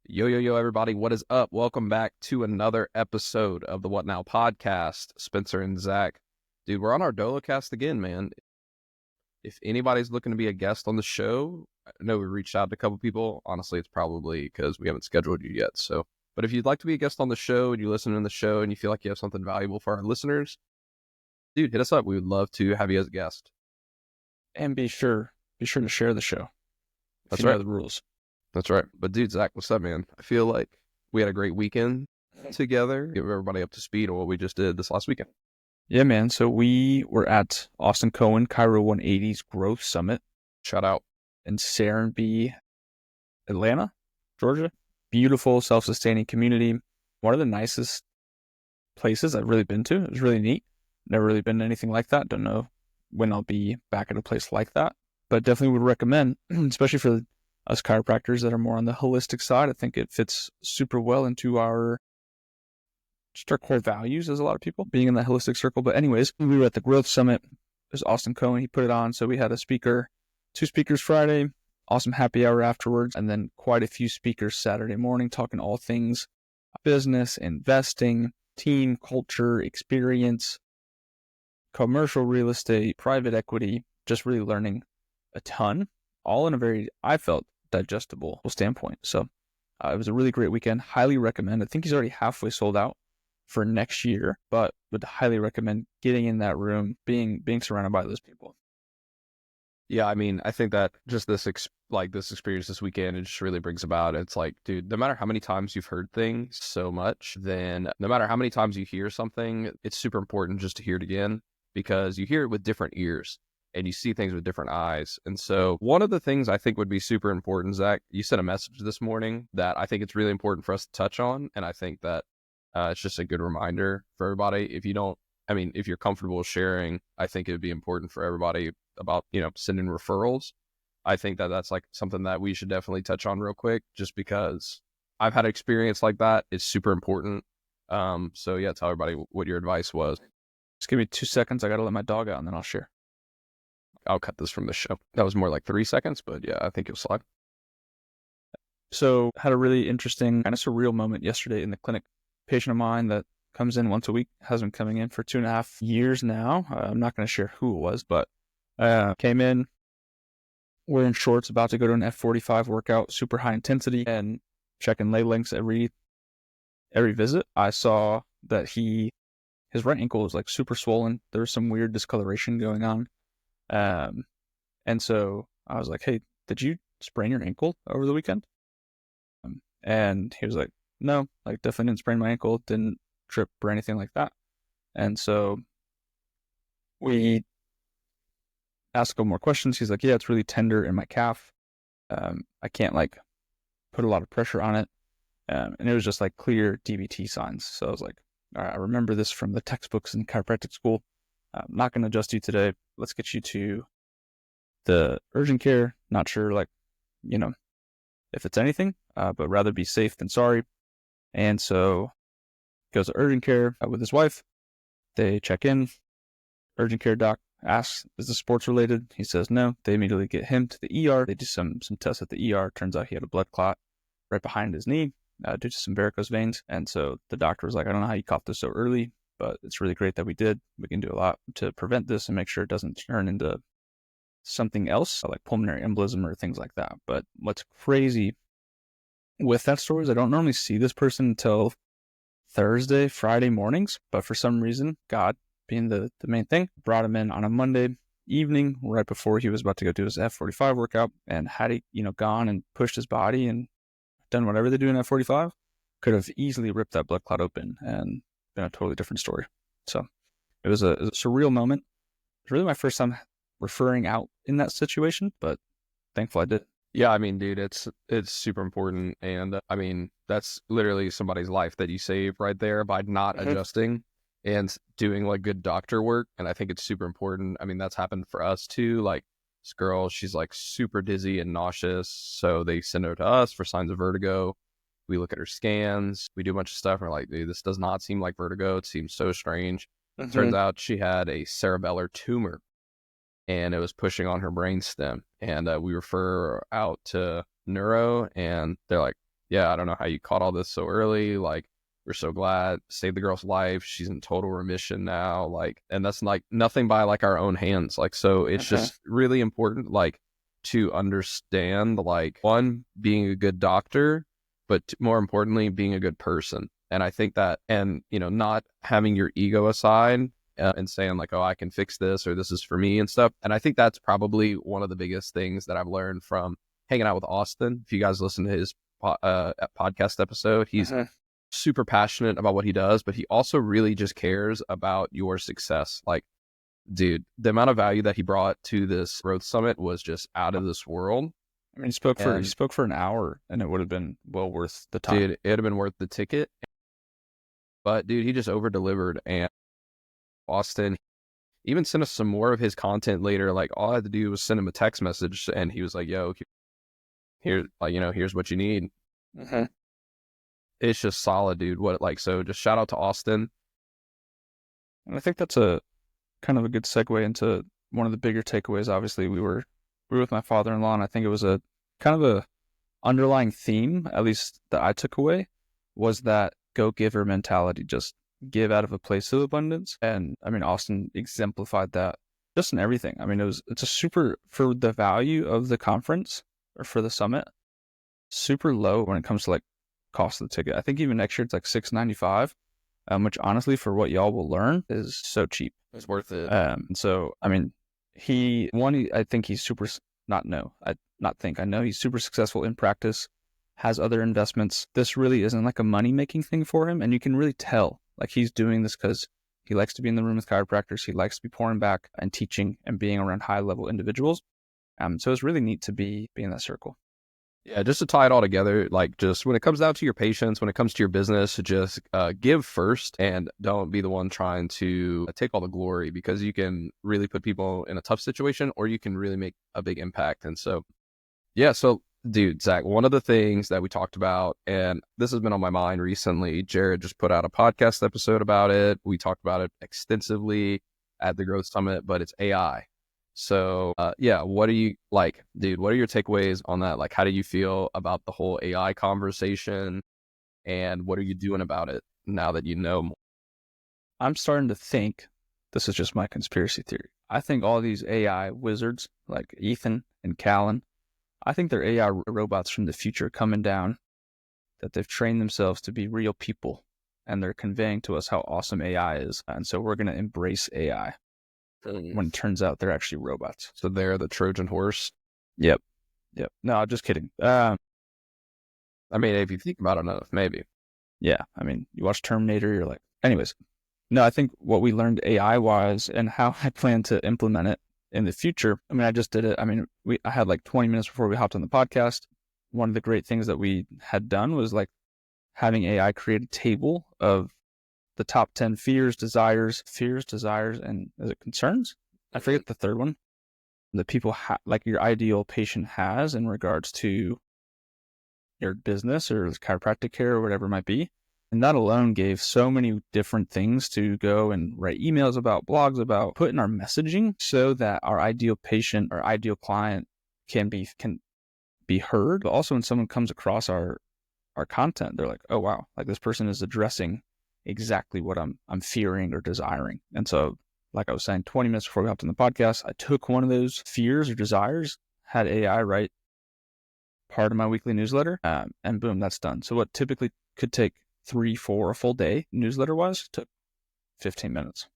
Yo, yo, yo, everybody. What is up? Welcome back to another episode of the What Now podcast. Spencer and Zach. Dude, we're on our DoloCast again, man. If anybody's looking to be a guest on the show, I know we reached out to a couple people. Honestly, it's probably because we haven't scheduled you yet. But if you'd like to be a guest on the show and you listen to the show and you feel like you have something valuable for our listeners, dude, hit us up. We would love to have you as a guest. And be sure to share the show. That's You know right. the rules. That's right. But dude, Zach, what's up, man? I feel like we had a great weekend together. Give everybody up to speed on what we just did this last weekend. Yeah, man. So we were at Austin Cohen Cairo 180's Growth Summit Shout out. in Serenbe, Atlanta, Georgia. Beautiful, self-sustaining community. One of the nicest places I've really been to. It was really neat. Never really been to anything like that. Don't know when I'll be back at a place like that, but definitely would recommend, especially for us chiropractors that are more on the holistic side. I think it fits super well into our core values as a lot of people being in that holistic circle. But anyways, we were at the Growth Summit. It was Austin Cohen. He put it on. So we had two speakers Friday, awesome happy hour afterwards, and then quite a few speakers Saturday morning talking all things business, investing, team culture, experience, commercial real estate, private equity, just really learning a ton, all in a very, I felt, digestible standpoint. So it was a really great weekend. Highly recommend. I think he's already halfway sold out for next year, but would highly recommend getting in that room, being surrounded by those people. Yeah, I mean, I think that just this experience this weekend, it just really brings about, it's like, dude, no matter how many times you've heard things so much, then no matter how many times you hear something, it's super important just to hear it again, because you hear it with different ears and you see things with different eyes. And so one of the things I think would be super important, Zach, you sent a message this morning that I think it's really important for us to touch on. And I think that it's just a good reminder for everybody. If you're comfortable sharing, I think it would be important for everybody about, sending referrals. I think that that's like something that we should definitely touch on real quick, just because I've had an experience like that. It's super important. So yeah, tell everybody what your advice was. Just give me 2 seconds. I got to let my dog out and then I'll share. I'll cut this from the show. That was more like 3 seconds, but yeah, I think you'll slide. So had a really interesting, kind of surreal moment yesterday in the clinic. Patient of mine that comes in once a week, has been coming in for 2.5 years now. I'm not going to share who it was, but came in, wearing shorts, about to go to an F45 workout, super high intensity, and checking lay lengths every visit. I saw that his right ankle was like super swollen. There was some weird discoloration going on. And so I was like, hey, did you sprain your ankle over the weekend? And he was like, no, like definitely didn't sprain my ankle, didn't trip or anything like that. And so we asked a couple more questions. He's like, yeah, it's really tender in my calf. I can't like put a lot of pressure on it. And it was just like clear DVT signs. So I was like, all right, I remember this from the textbooks in chiropractic school. I'm not going to adjust you today. Let's get you to the urgent care. Not sure, like, if it's anything, but rather be safe than sorry. And so goes to urgent care with his wife. They check in. Urgent care doc asks, is this sports related? He says no. They immediately get him to the ER. They do some tests at the ER. Turns out he had a blood clot right behind his knee due to some varicose veins. And so the doctor was like, I don't know how you caught this so early, but it's really great that we did. We can do a lot to prevent this and make sure it doesn't turn into something else, like pulmonary embolism or things like that. But what's crazy with that story is I don't normally see this person until Thursday, Friday mornings, but for some reason, God being the main thing, brought him in on a Monday evening right before he was about to go do his F45 workout. And had he, gone and pushed his body and done whatever they do in F45, could have easily ripped that blood clot open and been a totally different story. So it was a surreal moment. It's really my first time referring out in that situation, but thankful I did. Yeah, I mean, dude, it's super important. And I mean, that's literally somebody's life that you save right there by not adjusting and doing like good doctor work. And I think it's super important. I mean, that's happened for us too. Like this girl, she's like super dizzy and nauseous. So they send her to us for signs of vertigo. We look at her scans, we do a bunch of stuff. And we're like, dude, this does not seem like vertigo. It seems so strange. Turns out she had a cerebellar tumor and it was pushing on her brainstem. And we refer out to neuro and they're like, yeah, I don't know how you caught all this so early. Like, we're so glad, saved the girl's life. She's in total remission now. Like, and that's like nothing by like our own hands. Like, so it's just really important, like, to understand, like, one, being a good doctor, but more importantly, being a good person. And I think that, and, you know, not having your ego aside and saying like, oh, I can fix this, or this is for me and stuff. And I think that's probably one of the biggest things that I've learned from hanging out with Austin. If you guys listen to his podcast episode, he's super passionate about what he does, but he also really just cares about your success. Like, dude, the amount of value that he brought to this growth summit was just out of this world. I mean, he spoke for an hour, and it would have been well worth the time. Dude, it'd have been worth the ticket. But dude, he just over delivered. And Austin even sent us some more of his content later. Like, all I had to do was send him a text message, and he was like, yo, here, like, you know, here's what you need. It's just solid, dude. So just shout out to Austin. And I think that's a kind of a good segue into one of the bigger takeaways. Obviously, we were with my father-in-law, and I think it was a kind of a underlying theme, at least that I took away, was that go-giver mentality. Just give out of a place of abundance. And I mean, Austin exemplified that just in everything. I mean, it's a super, for the value of the conference or for the summit, super low when it comes to like cost of the ticket. I think even next year it's like $695, which honestly for what y'all will learn is so cheap. It's worth it. So I mean, I think he's super. I know he's super successful in practice. Has other investments. This really isn't like a money making thing for him, and you can really tell like he's doing this because he likes to be in the room with chiropractors. He likes to be pouring back and teaching and being around high level individuals. So it's really neat to be in that circle. Yeah, just to tie it all together, like, just when it comes down to your patients, when it comes to your business, just give first and don't be the one trying to take all the glory, because you can really put people in a tough situation, or you can really make a big impact. And so, yeah, so dude, Zach, one of the things that we talked about, and this has been on my mind recently, Jared just put out a podcast episode about it. We talked about it extensively at the Growth Summit, but it's AI. So, yeah, what are you like, dude? What are your takeaways on that? Like, how do you feel about the whole AI conversation, and what are you doing about it now that you know more? I'm starting to think, this is just my conspiracy theory, I think all these AI wizards like Ethan and Callan, I think they're AI robots from the future coming down, that they've trained themselves to be real people, and they're conveying to us how awesome AI is. And so we're going to embrace AI when it turns out they're actually robots. So they're the Trojan horse. Yep. No, just kidding. I mean, if you think about it enough, maybe. Yeah. I mean, you watch Terminator, you're like, anyways. No, I think what we learned AI wise and how I plan to implement it in the future. I mean, I just did it. I mean, I had like 20 minutes before we hopped on the podcast. One of the great things that we had done was like having AI create a table of the top 10 fears, desires, and is it concerns? I forget the third one. That people like your ideal patient has in regards to your business or chiropractic care or whatever it might be. And that alone gave so many different things to go and write emails about, blogs about, put in our messaging so that our ideal patient or ideal client can be heard. But also when someone comes across our content, they're like, oh wow, like this person is addressing exactly what I'm fearing or desiring. And so, like I was saying, 20 minutes before we hopped on the podcast, I took one of those fears or desires, had AI write part of my weekly newsletter, and boom, that's done. So what typically could take 3-4 a full day newsletter wise took 15 minutes.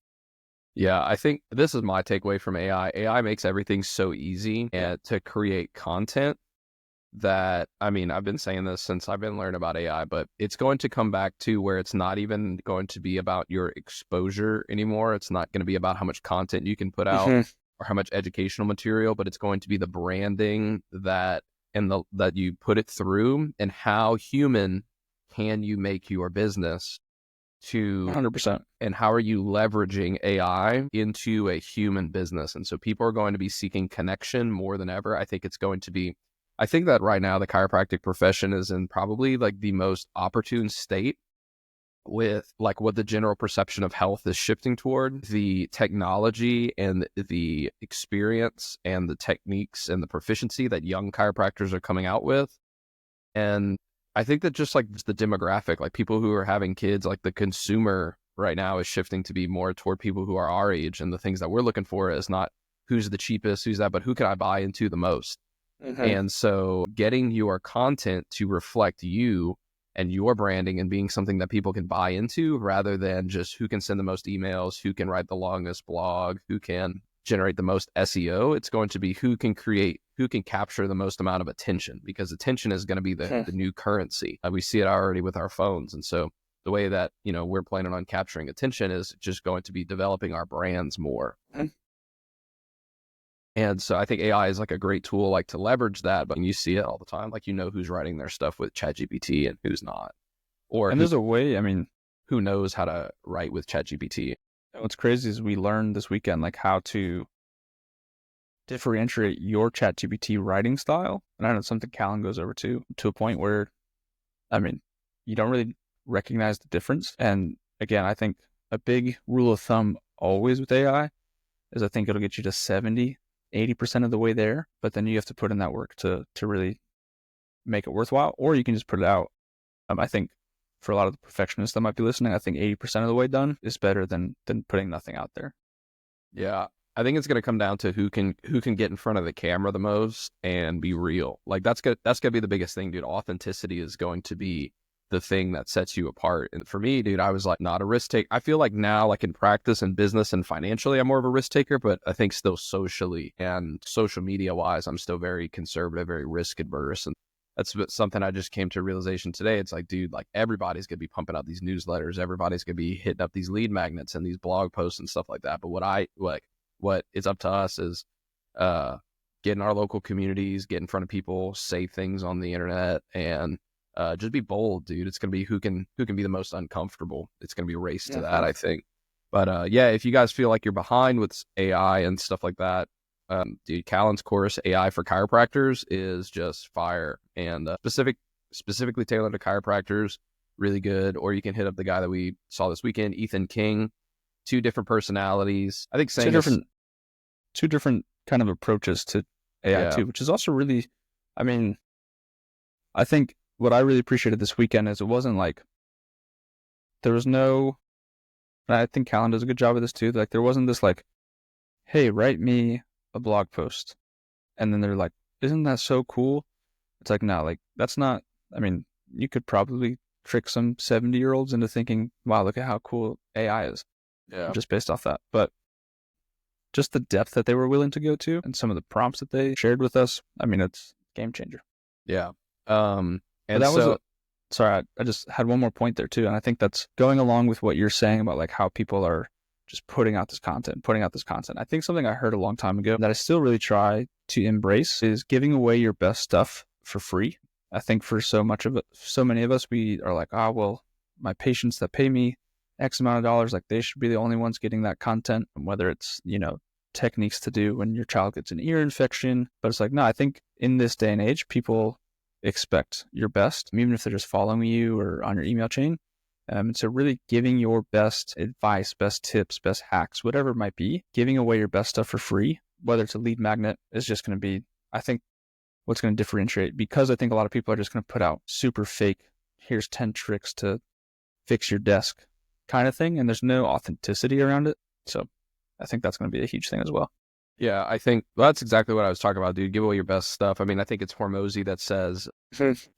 Yeah, I think this is my takeaway from AI. AI makes everything so easy and to create content that, I mean, I've been saying this since I've been learning about AI, but it's going to come back to where it's not even going to be about your exposure anymore. It's not going to be about how much content you can put out or how much educational material, but it's going to be the branding that you put it through, and how human can you make your business to 100%. And how are you leveraging AI into a human business? And so people are going to be seeking connection more than ever. I think that right now the chiropractic profession is in probably like the most opportune state with like what the general perception of health is shifting toward. The technology and the experience and the techniques and the proficiency that young chiropractors are coming out with. And I think that just like the demographic, like people who are having kids, like the consumer right now is shifting to be more toward people who are our age. And the things that we're looking for is not who's the cheapest, who's that, but who can I buy into the most? And so getting your content to reflect you and your branding and being something that people can buy into rather than just who can send the most emails, who can write the longest blog, who can generate the most SEO. It's going to be who can capture the most amount of attention, because attention is going to be the new currency. We see it already with our phones. And so the way that, we're planning on capturing attention is just going to be developing our brands more. And so I think AI is like a great tool, like to leverage that, but you see it all the time. Like, who's writing their stuff with ChatGPT and who's not, or And there's a way, I mean, who knows how to write with ChatGPT. what's crazy is we learned this weekend, like how to differentiate your ChatGPT writing style. And I know it's something Callan goes over to a point where, I mean, you don't really recognize the difference. And again, I think a big rule of thumb always with AI is I think it'll get you to 70-80% of the way there, but then you have to put in that work to really make it worthwhile, or you can just put it out. I think for a lot of the perfectionists that might be listening, I think 80% of the way done is better than putting nothing out there. Yeah. I think it's going to come down to who can get in front of the camera the most and be real. Like that's going to be the biggest thing, dude. Authenticity is going to be the thing that sets you apart. And for me, dude, I was like not a risk taker. I feel like now, like in practice and business and financially, I'm more of a risk taker, but I think still socially and social media wise, I'm still very conservative, very risk adverse. And that's something I just came to a realization today. It's like, dude, like everybody's going to be pumping out these newsletters. Everybody's going to be hitting up these lead magnets and these blog posts and stuff like that. But what is up to us is get in our local communities, get in front of people, say things on the internet, and just be bold, dude. It's going to be who can be the most uncomfortable. It's going to be a race to that, I think. But yeah, if you guys feel like you're behind with AI and stuff like that, dude, Callan's course, AI for Chiropractors, is just fire, and specifically tailored to chiropractors, really good. Or you can hit up the guy that we saw this weekend, Ethan King. 2 different personalities. I think two different kind of approaches to AI too, which is also really, I mean, I think what I really appreciated this weekend is it wasn't like there was no, and I think Callan does a good job of this too. Like there wasn't this like, hey, write me a blog post. And then they're like, isn't that so cool? It's like, no, like that's not, I mean, you could probably trick some 70-year-olds into thinking, wow, look at how cool AI is. Yeah. Just based off that. But just the depth that they were willing to go to and some of the prompts that they shared with us, I mean, it's game changer. Yeah. And that sorry, I just had one more point there too. And I think that's going along with what you're saying about like how people are just putting out this content. I think something I heard a long time ago that I still really try to embrace is giving away your best stuff for free. I think for so many of us, we are like, well, my patients that pay me X amount of dollars, like they should be the only ones getting that content, whether it's, techniques to do when your child gets an ear infection. But it's like, no, I think in this day and age, people expect your best, even if they're just following you or on your email chain. And so really giving your best advice, best tips, best hacks, whatever it might be, giving away your best stuff for free, whether it's a lead magnet, is just going to be, I think, what's going to differentiate, because I think a lot of people are just going to put out super fake, here's 10 tricks to fix your desk kind of thing. And there's no authenticity around it. So I think that's going to be a huge thing as well. Yeah, I think that's exactly what I was talking about, dude. Give away your best stuff. I mean, I think it's Hormozy that says,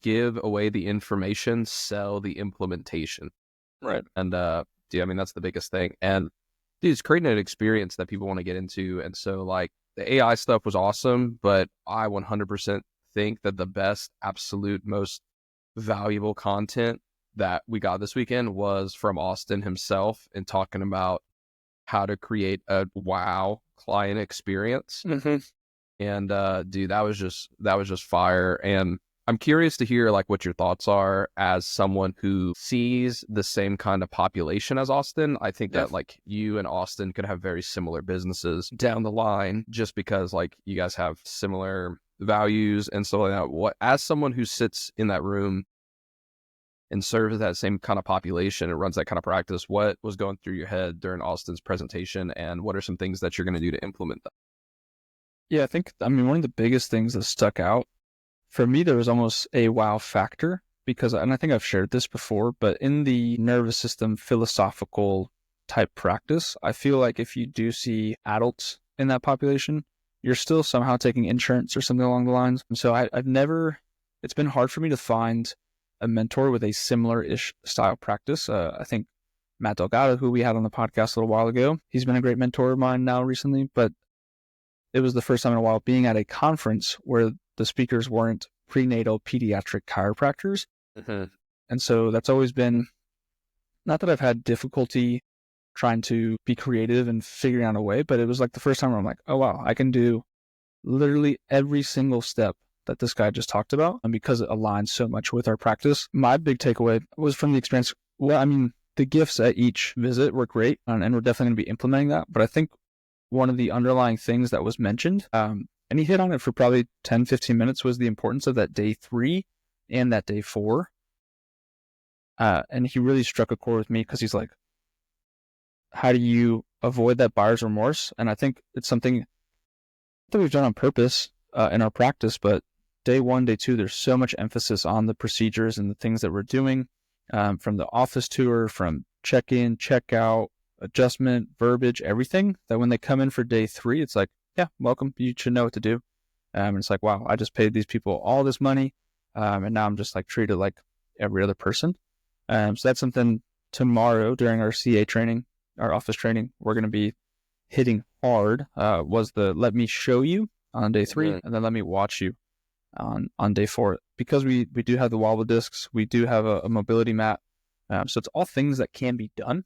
give away the information, sell the implementation. Right. And, dude, I mean, that's the biggest thing. And, dude, it's creating an experience that people want to get into. And so, like, the AI stuff was awesome, but I 100% think that the best, absolute, most valuable content that we got this weekend was from Austin himself, and talking about how to create a wow client experience. And dude, that was just fire. And I'm curious to hear like what your thoughts are as someone who sees the same kind of population as Austin. I think that like you and Austin could have very similar businesses down the line, just because like you guys have similar values and stuff like that. What, as someone who sits in that room and serves that same kind of population and runs that kind of practice, what was going through your head during Austin's presentation, and what are some things that you're going to do to implement that? Yeah, I think, one of the biggest things that stuck out for me, there was almost a wow factor, because, and I think I've shared this before, but in the nervous system philosophical type practice, I feel like if you do see adults in that population, you're still somehow taking insurance or something along the lines. And so I've never, it's been hard for me to find a mentor with a similar-ish style practice. I think Matt Delgado, who we had on the podcast a little while ago, he's been a great mentor of mine now recently, but it was the first time in a while being at a conference where the speakers weren't prenatal pediatric chiropractors. Mm-hmm. And so that's always been, not that I've had difficulty trying to be creative and figuring out a way, but it was like the first time where I'm like, oh wow, I can do literally every single step that this guy just talked about. And because it aligns so much with our practice, my big takeaway was from the experience. Well, I mean, the gifts at each visit were great, and we're definitely going to be implementing that. But I think one of the underlying things that was mentioned, and he hit on it for probably 10, 15 minutes, was the importance of that day 3 and that day 4. And he really struck a chord with me because he's like, how do you avoid that buyer's remorse? And I think it's something that we've done on purpose in our practice, but day 1, day 2, there's so much emphasis on the procedures and the things that we're doing, from the office tour, from check-in, check-out, adjustment, verbiage, everything, that when they come in for day 3, it's like, yeah, welcome. You should know what to do. And it's like, wow, I just paid these people all this money, and now I'm just like treated like every other person. So that's something tomorrow during our CA training, our office training, we're going to be hitting hard, was the let me show you on day 3, and then let me watch you on day 4. Because we do have the wobble discs, we do have a mobility mat. So it's all things that can be done.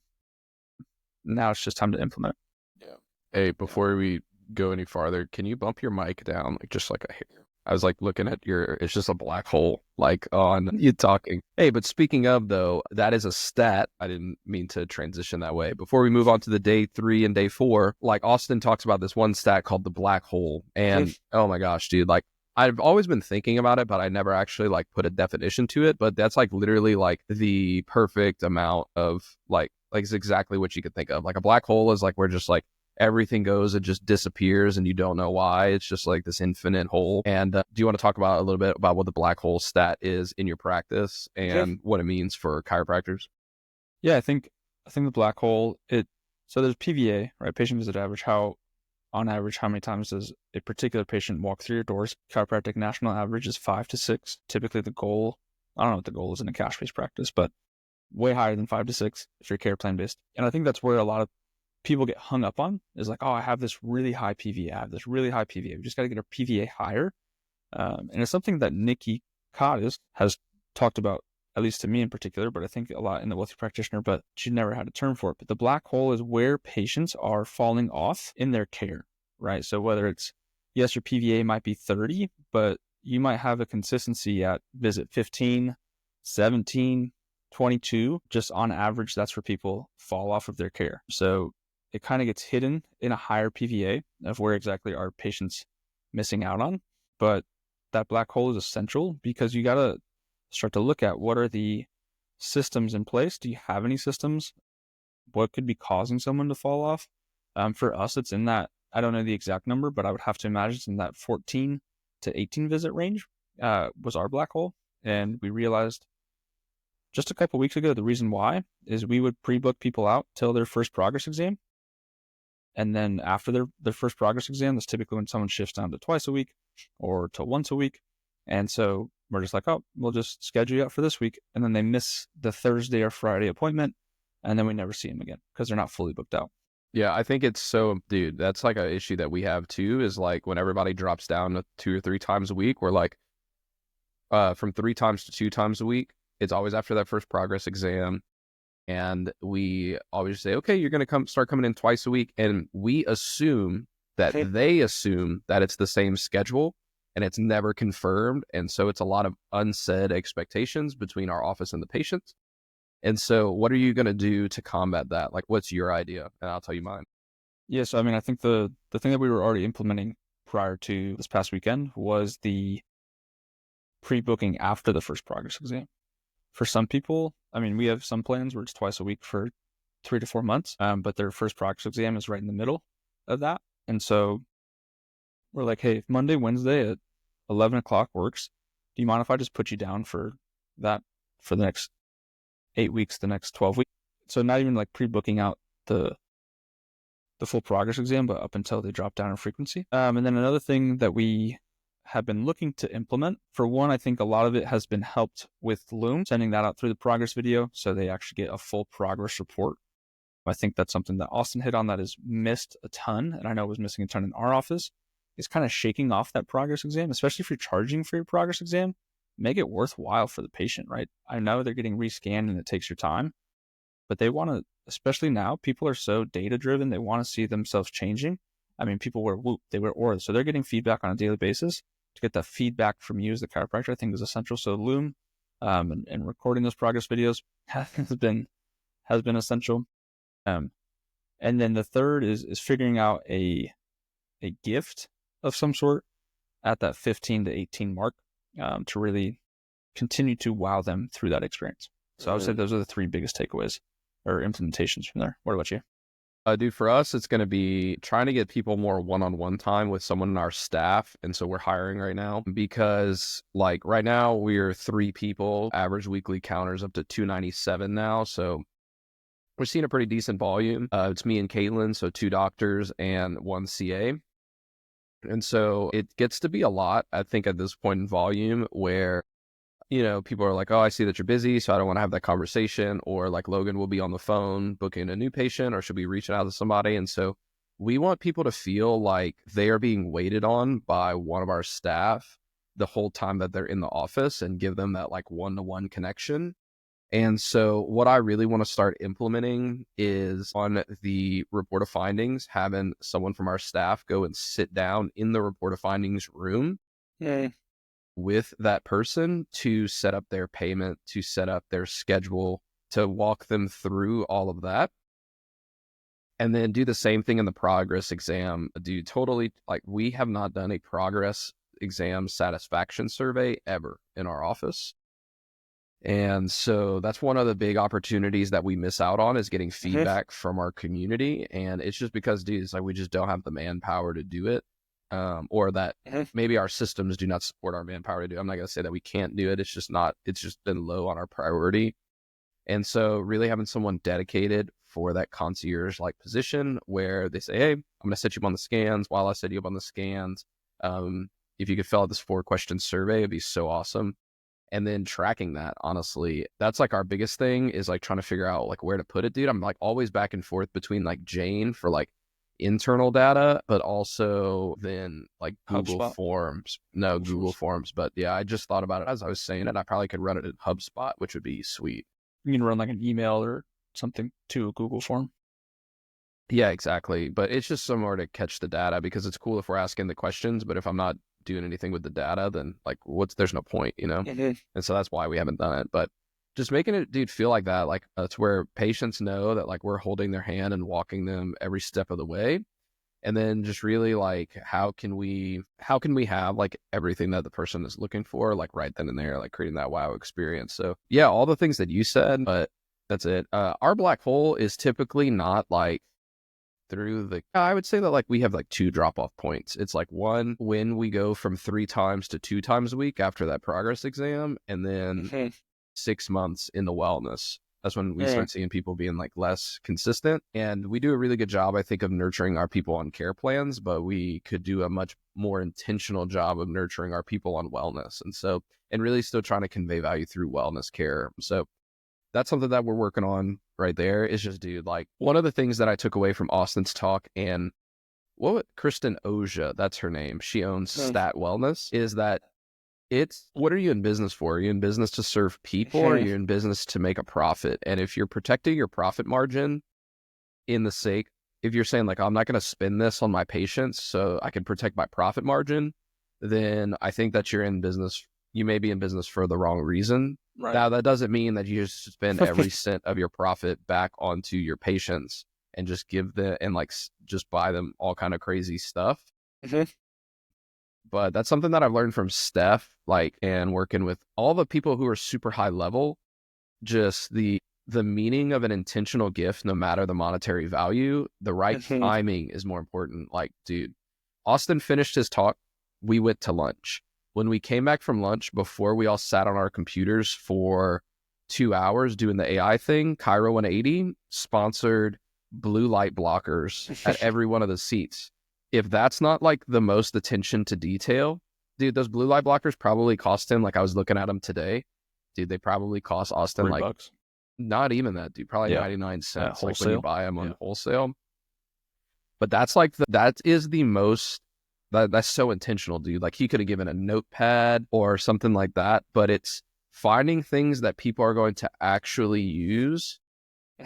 Now it's just time to implement. Yeah. Hey, before we go any farther, can you bump your mic down like just like a hair? I was like looking at it's just a black hole like on you talking. Hey, but speaking of though, that is a stat. I didn't mean to transition that way. Before we move on to the day 3 and day 4, like Austin talks about this one stat called the black hole. And oh my gosh, dude, like I've always been thinking about it, but I never actually like put a definition to it. But that's like literally like the perfect amount of like it's exactly what you could think of. Like a black hole is like where just like everything goes, it just disappears and you don't know why. It's just like this infinite hole. And do you want to talk about a little bit about what the black hole stat is in your practice and what it means for chiropractors? Yeah, I think the black hole, so there's PVA, right? Patient visit average. On average, how many times does a particular patient walk through your doors? Chiropractic national average is 5 to 6. Typically the goal, I don't know what the goal is in a cash-based practice, but way higher than 5 to 6 if you're care plan based. And I think that's where a lot of people get hung up on, is like, oh, I have this really high PVA. I have this really high PVA. We just got to get our PVA higher. And it's something that Nikki Cottis has talked about, at least to me in particular, but I think a lot in the wealthy practitioner, but she never had a term for it. But the black hole is where patients are falling off in their care, right? So whether it's, yes, your PVA might be 30, but you might have a consistency at visit 15, 17, 22. Just on average, that's where people fall off of their care. So it kind of gets hidden in a higher PVA of where exactly are patients missing out on. But that black hole is essential because you got to start to look at what are the systems in place. Do you have any systems? What could be causing someone to fall off? For us, it's in that, I don't know the exact number, but I would have to imagine it's in that 14 to 18 visit range was our black hole. And we realized just a couple weeks ago, the reason why is we would pre-book people out till their first progress exam. And then after their first progress exam, that's typically when someone shifts down to twice a week or to once a week. And so we're just like, oh, we'll just schedule you out for this week. And then they miss the Thursday or Friday appointment. And then we never see them again because they're not fully booked out. Yeah, I think it's so, dude, that's like an issue that we have too, is like when everybody drops down to 2 or 3 times a week, we're like, from 3 times to 2 times a week, it's always after that first progress exam. And we always say, okay, you're going to start coming in twice a week. And we assume that they assume that it's the same schedule and it's never confirmed. And so it's a lot of unsaid expectations between our office and the patients. And so what are you going to do to combat that? Like, what's your idea? And I'll tell you mine. Yeah, so I mean, I think the thing that we were already implementing prior to this past weekend was the pre-booking after the first progress exam. For some people, I mean, we have some plans where it's twice a week for 3 to 4 months, but their first progress exam is right in the middle of that. And so we're like, hey, if Monday, Wednesday at 11 o'clock works, do you mind if I just put you down for that for the next 8 weeks, the next 12 weeks. So not even like pre-booking out the full progress exam, but up until they drop down in frequency. And then another thing that we have been looking to implement, for one, I think a lot of it has been helped with Loom, sending that out through the progress video so they actually get a full progress report. I think that's something that Austin hit on that is missed a ton, and I know it was missing a ton in our office, is kind of shaking off that progress exam, especially if you're charging for your progress exam. Make it worthwhile for the patient, right? I know they're getting rescanned and it takes your time, but they want to, especially now, people are so data driven, they want to see themselves changing. I mean, people wear Whoop, they wear Aura, so they're getting feedback on a daily basis. To get that feedback from you as the chiropractor, I think is essential. So Loom and recording those progress videos has been essential. And then the third is figuring out a gift of some sort at that 15 to 18 mark to really continue to wow them through that experience. So I would say those are the three biggest takeaways or implementations from there. What about you? Dude, for us, it's going to be trying to get people more one-on-one time with someone in our staff. And so we're hiring right now because like right now we're 3 people, average weekly counters up to 297 now. So we're seeing a pretty decent volume. It's me and Caitlin, so 2 doctors and 1 CA. And so it gets to be a lot, I think, at this point in volume where, you know, people are like, oh, I see that you're busy, so I don't want to have that conversation. Or like Logan will be on the phone booking a new patient, or she'll be reaching out to somebody. And so we want people to feel like they are being waited on by one of our staff the whole time that they're in the office and give them that like one-to-one connection. And so what I really want to start implementing is on the report of findings, having someone from our staff go and sit down in the report of findings room with that person to set up their payment, to set up their schedule, to walk them through all of that. And then do the same thing in the progress exam. Dude, totally, like we have not done a progress exam satisfaction survey ever in our office. And so that's one of the big opportunities that we miss out on is getting feedback from our community. And it's just because, dude, it's like we just don't have the manpower to do it. Or that maybe our systems do not support our manpower to do it. I'm not going to say that we can't do it. It's just been low on our priority. And so really having someone dedicated for that concierge like position where they say, hey, I'm going to set you up on the scans while I set you up on the scans. If you could fill out this 4-question survey, it'd be so awesome. And then tracking that, honestly, that's like our biggest thing is like trying to figure out like where to put it, dude. I'm like always back and forth between like Jane for like internal data, but also then like Google HubSpot? Forms. No, Google Forms. But yeah, I just thought about it as I was saying it. I probably could run it in HubSpot, which would be sweet. You can run like an email or something to a Google form. Yeah, exactly. But it's just somewhere to catch the data because it's cool if we're asking the questions, but if I'm not doing anything with the data, then like there's no point, you know? And so that's why we haven't done it. But just making it, dude, feel like that, like it's where patients know that like we're holding their hand and walking them every step of the way. And then just really like, how can we have like everything that the person is looking for, like right then and there, like creating that wow experience. So yeah, all the things that you said, but that's it. Our black hole is typically not like I would say that like we have like 2 drop-off points. It's like one when we go from 3 times to 2 times a week after that progress exam, and then 6 months in the wellness. That's when we start seeing people being like less consistent. And we do a really good job, I think, of nurturing our people on care plans, but we could do a much more intentional job of nurturing our people on wellness. And really still trying to convey value through wellness care. So that's something that we're working on right there. Is just, dude, like one of the things that I took away from Austin's talk, and Kristen Oja, that's her name, she owns Stat Wellness, is that what are you in business for? Are you in business to serve people, or are you in business to make a profit? And if you're protecting your profit margin if you're saying like, I'm not going to spend this on my patients so I can protect my profit margin, then I think that you may be in business for the wrong reason. Right. Now, that doesn't mean that you just spend every cent of your profit back onto your patients and just just buy them all kind of crazy stuff. But that's something that I've learned from Steph, like, and working with all the people who are super high level, just the meaning of an intentional gift, no matter the monetary value, the right timing is more important. Like, dude, Austin finished his talk. We went to lunch. When we came back from lunch, before we all sat on our computers for 2 hours doing the AI thing. Cairo 180 sponsored blue light blockers at every one of the seats. If that's not like the most attention to detail, dude, those blue light blockers probably cost him, like I was looking at them today, dude, they probably cost Austin like $3. not even that, dude, probably Yeah. 99 cents, like when Wholesale. you buy them on wholesale. But that's like that is the most that's so intentional, dude. Like he could have given a notepad or something like that, but it's finding things that people are going to actually use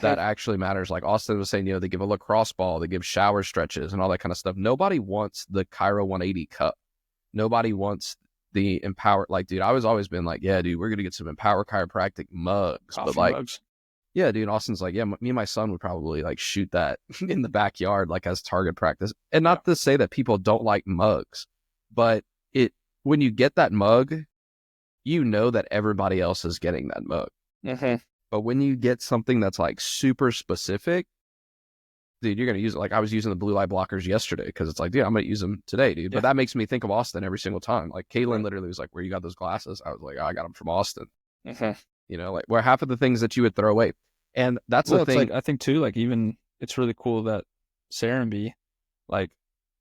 that actually matters. Like Austin was saying, they give a lacrosse ball, they give shower stretches and all that kind of stuff. Nobody wants the Cairo 180 cup. Nobody wants the Empower. Like, dude, I was always been like, yeah, dude, we're going to get some Empower chiropractic mugs. Coffee but like, mugs. yeah, dude, Austin's like, yeah, me and my son would probably like shoot that in the backyard, like as target practice. And not to say that people don't like mugs, but when you get that mug, you know that everybody else is getting that mug. But when you get something that's like super specific, dude, you're going to use it. Like I was using the blue light blockers yesterday because it's like, dude, I'm going to use them today, dude. But that makes me think of Austin every single time. Like Caitlin literally was like, where you got those glasses? I was like, oh, I got them from Austin. Like where half of the things that you would throw away. And that's the thing. Like, I think too, like even it's really cool that Serenbe, like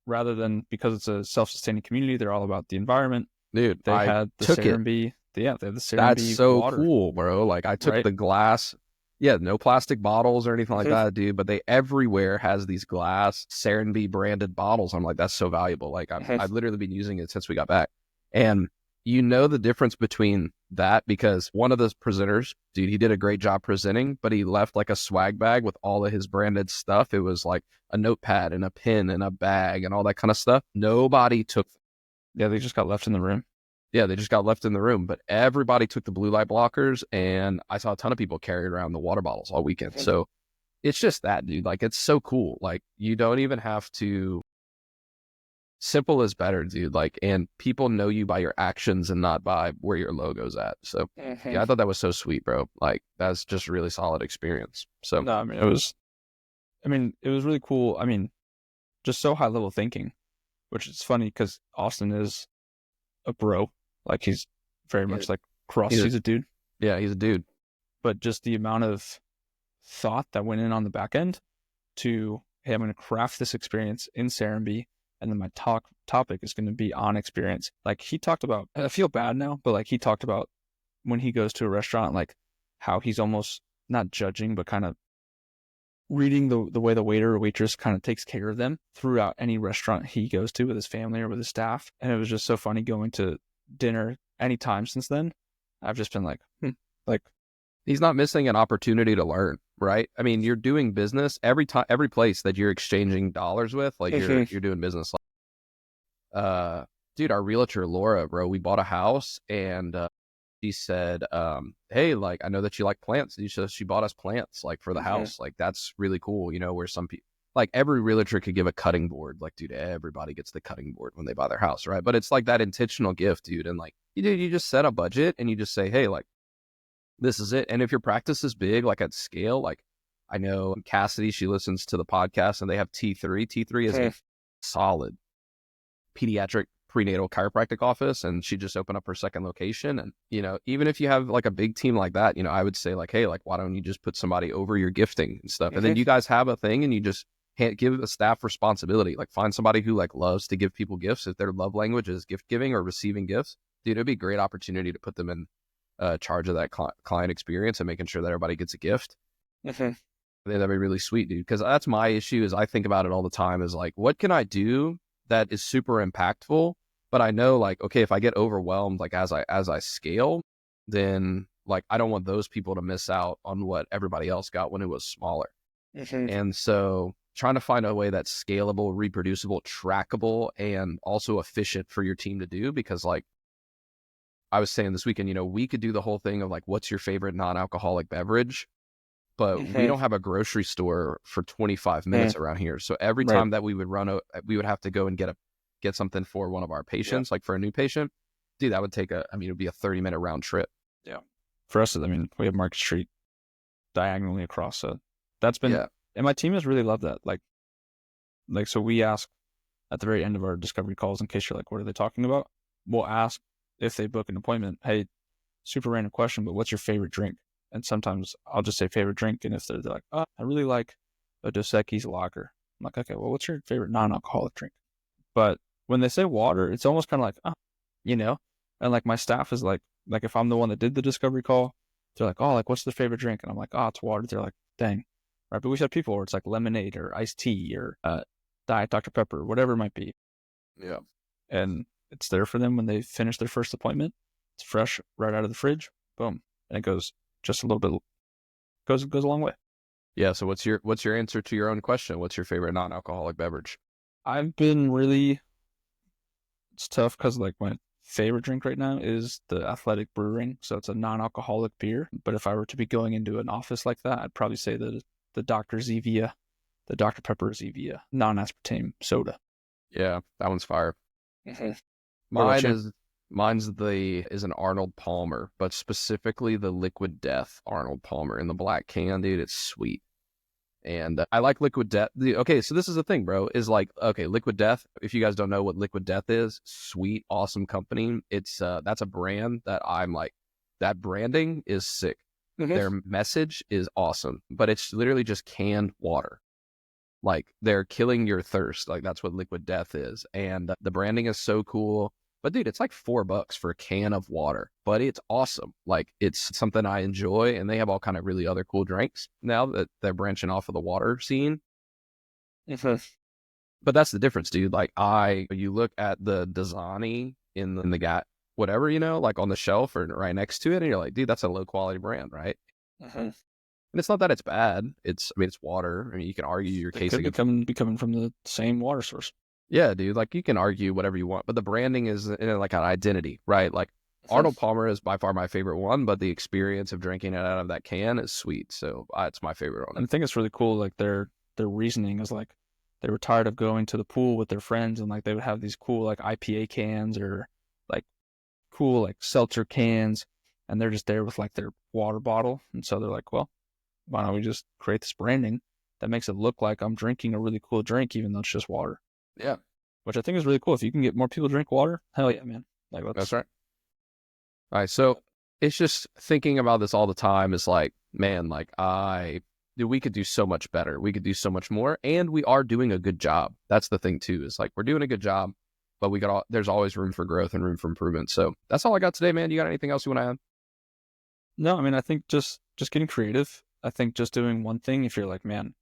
rather than, because it's a self-sustaining community, they're all about the environment. Dude, they had the Serenbe. They have the Serenbe. That's so water. cool, bro. Like I took the glass. Yeah, no plastic bottles or anything like that, dude. But they everywhere has these glass Serenbe branded bottles. I'm like, that's so valuable. Like I've literally been using it since we got back. And you know the difference between that, because one of the presenters, dude, he did a great job presenting, but he left like a swag bag with all of his branded stuff. It was like a notepad and a pen and a bag and all that kind of stuff. Nobody took them. Yeah, they just got left in the room. Yeah, they just got left in the room, but everybody took the blue light blockers, and I saw a ton of people carry around the water bottles all weekend. So it's just that, dude. Like, it's so cool. Like, you don't even have to. Simple is better, dude. Like, and people know you by your actions and not by where your logo's at. So, yeah, I thought that was so sweet, bro. Like, that's just a really solid experience. So, no, it was really cool. I mean, just so high level thinking, which is funny because Austin is a bro. Like he's very much like Cross. He's a dude. Yeah, he's a dude. But just the amount of thought that went in on the back end to, hey, I'm going to craft this experience in Serenbe, and then my topic is going to be on experience. Like he talked about, I feel bad now, but like he talked about when he goes to a restaurant, like how he's almost not judging, but kind of reading the way the waiter or waitress kind of takes care of them throughout any restaurant he goes to with his family or with his staff. And it was just so funny going to dinner anytime since then. I've just been like, like he's not missing an opportunity to learn, right? I mean, you're doing business every time, every place that you're exchanging dollars with, like you're doing business. Dude, our realtor Laura, bro, we bought a house, and she said, hey, like, I know that you like plants. She bought us plants, like, for the house. Like, that's really cool, where some people, like, every realtor could give a cutting board. Like, dude, everybody gets the cutting board when they buy their house, right? But it's like that intentional gift, dude. And like, you just set a budget and you just say, hey, like, this is it. And if your practice is big, like at scale, like I know Cassidy, she listens to the podcast, and they have T3. T3 is a solid pediatric prenatal chiropractic office, and she just opened up her second location. And, even if you have like a big team like that, I would say like, hey, like, why don't you just put somebody over your gifting and stuff? And then you guys have a thing, and you just give a staff responsibility. Like find somebody who like loves to give people gifts. If their love language is gift giving or receiving gifts, dude, it'd be a great opportunity to put them in charge of that client experience and making sure that everybody gets a gift. I think that'd be really sweet, dude. Because that's my issue. Is I think about it all the time. Is like, what can I do that is super impactful? But I know, like, okay, if I get overwhelmed, like as I scale, then like I don't want those people to miss out on what everybody else got when it was smaller. And so trying to find a way that's scalable, reproducible, trackable, and also efficient for your team to do. Because like I was saying this weekend, we could do the whole thing of like, what's your favorite non-alcoholic beverage? But we don't have a grocery store for 25 minutes around here. So every time that we would we would have to go and get something for one of our patients, like for a new patient. Dude, that would take it'd be a 30-minute round trip. Yeah. For us, we have Market Street diagonally across. So that's been, and my team has really loved that. Like, so we ask at the very end of our discovery calls, in case you're like, what are they talking about? We'll ask if they book an appointment, hey, super random question, but what's your favorite drink? And sometimes I'll just say favorite drink. And if they're like, oh, I really like a Dos Equis lager. I'm like, okay, well, what's your favorite non-alcoholic drink? But when they say water, it's almost kind of like, you know, and like my staff is like if I'm the one that did the discovery call, they're like, oh, like what's the favorite drink? And I'm like, oh, it's water. They're like, dang. Right. But we've had people where it's like lemonade or iced tea or Diet Dr. Pepper, whatever it might be. Yeah. And it's there for them when they finish their first appointment. It's fresh right out of the fridge. Boom. And it goes just a little bit, goes a long way. Yeah. So what's your answer to your own question? What's your favorite non-alcoholic beverage? I've been really, it's tough because like my favorite drink right now is the Athletic Brewing. So it's a non-alcoholic beer. But if I were to be going into an office like that, I'd probably say the Dr. Zevia, the Dr. Pepper Zevia, non-aspartame soda. Yeah, that one's fire. Mm-hmm. Mine's an Arnold Palmer, but specifically the Liquid Death Arnold Palmer in the black can, dude. It's sweet. And I like Liquid Death. Okay, so this is the thing, bro, is like, okay, Liquid Death, if you guys don't know what Liquid Death is, sweet, awesome company. It's that's a brand that I'm like, that branding is sick. Mm-hmm. Their message is awesome, but it's literally just canned water. Like they're killing your thirst. Like that's what Liquid Death is. And the branding is so cool. But dude, it's like $4 for a can of water, but it's awesome. Like it's something I enjoy, and they have all kind of really other cool drinks now that they're branching off of the water scene. Mm-hmm. But that's the difference, dude. Like you look at the Dasani in the guy, whatever, like on the shelf or right next to it, and you're like, dude, that's a low quality brand, right? Mm-hmm. And it's not that it's bad. It's water. I mean, you can argue your case. It could be coming from the same water source. Yeah, dude, like you can argue whatever you want, but the branding is like an identity, right? Like Arnold Palmer is by far my favorite one, but the experience of drinking it out of that can is sweet. So it's my favorite one. And I think it's really cool. Like their reasoning is like they were tired of going to the pool with their friends, and like they would have these cool like IPA cans or like cool like seltzer cans, and they're just there with like their water bottle. And so they're like, well, why don't we just create this branding that makes it look like I'm drinking a really cool drink, even though it's just water. Yeah. Which I think is really cool. If you can get more people to drink water, hell yeah, man. Like that's right. All right. So it's just thinking about this all the time is like, man, like we could do so much better. We could do so much more. And we are doing a good job. That's the thing too, is like we're doing a good job, but there's always room for growth and room for improvement. So that's all I got today, man. You got anything else you want to add? No, I mean, I think just getting creative. I think just doing one thing, if you're like, man,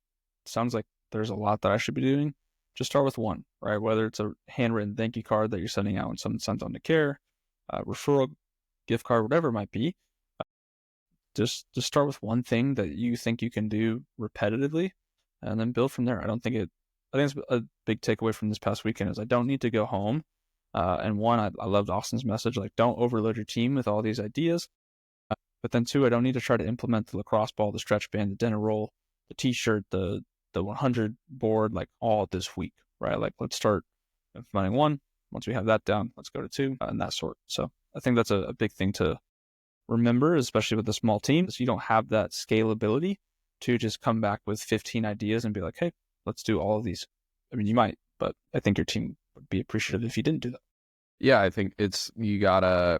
it sounds like there's a lot that I should be doing, just start with one, right? Whether it's a handwritten thank you card that you're sending out when someone sends on to care, referral, gift card, whatever it might be. Just start with one thing that you think you can do repetitively, and then build from there. I think it's a big takeaway from this past weekend is I don't need to go home. And one, I loved Austin's message, like don't overload your team with all these ideas. But then two, I don't need to try to implement the lacrosse ball, the stretch band, the dinner roll, the t-shirt, the 100 board, like all this week, right? Like let's start implementing one. Once we have that down, let's go to two and that sort. So I think that's a big thing to remember, especially with a small team, is you don't have that scalability to just come back with 15 ideas and be like, hey, let's do all of these. I mean, you might, but I think your team would be appreciative if you didn't do that. Yeah, I think you gotta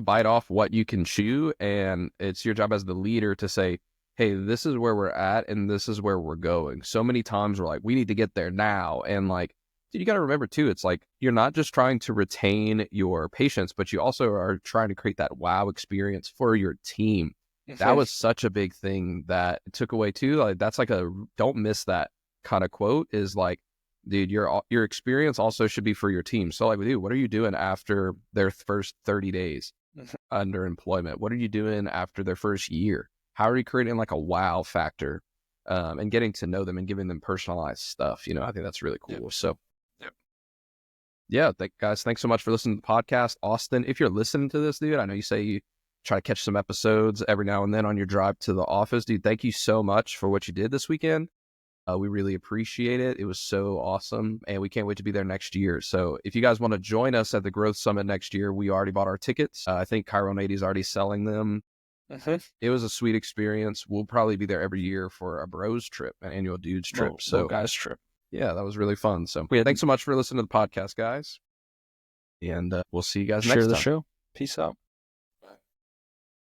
bite off what you can chew, and it's your job as the leader to say, hey, this is where we're at and this is where we're going. So many times we're like, we need to get there now. And like, you got to remember too, it's like, you're not just trying to retain your patients, but you also are trying to create that wow experience for your team. That was such a big thing that it took away too. Like that's like don't miss that kind of quote is like, dude, your experience also should be for your team. So like, dude, what are you doing after their first 30 days under employment? What are you doing after their first year? How are you creating like a wow factor and getting to know them and giving them personalized stuff? I think that's really cool. Yep. So, guys, thanks so much for listening to the podcast. Austin, if you're listening to this, dude, I know you say you try to catch some episodes every now and then on your drive to the office. Dude, thank you so much for what you did this weekend. We really appreciate it. It was so awesome, and we can't wait to be there next year. So if you guys want to join us at the Growth Summit next year, we already bought our tickets. I think Cairo is already selling them. It was a sweet experience. We'll probably be there every year for a bros trip, an annual dudes trip. Guys trip. Yeah, that was really fun. So thanks so much for listening to the podcast, guys. And we'll see you guys next time. Share the show. Peace out.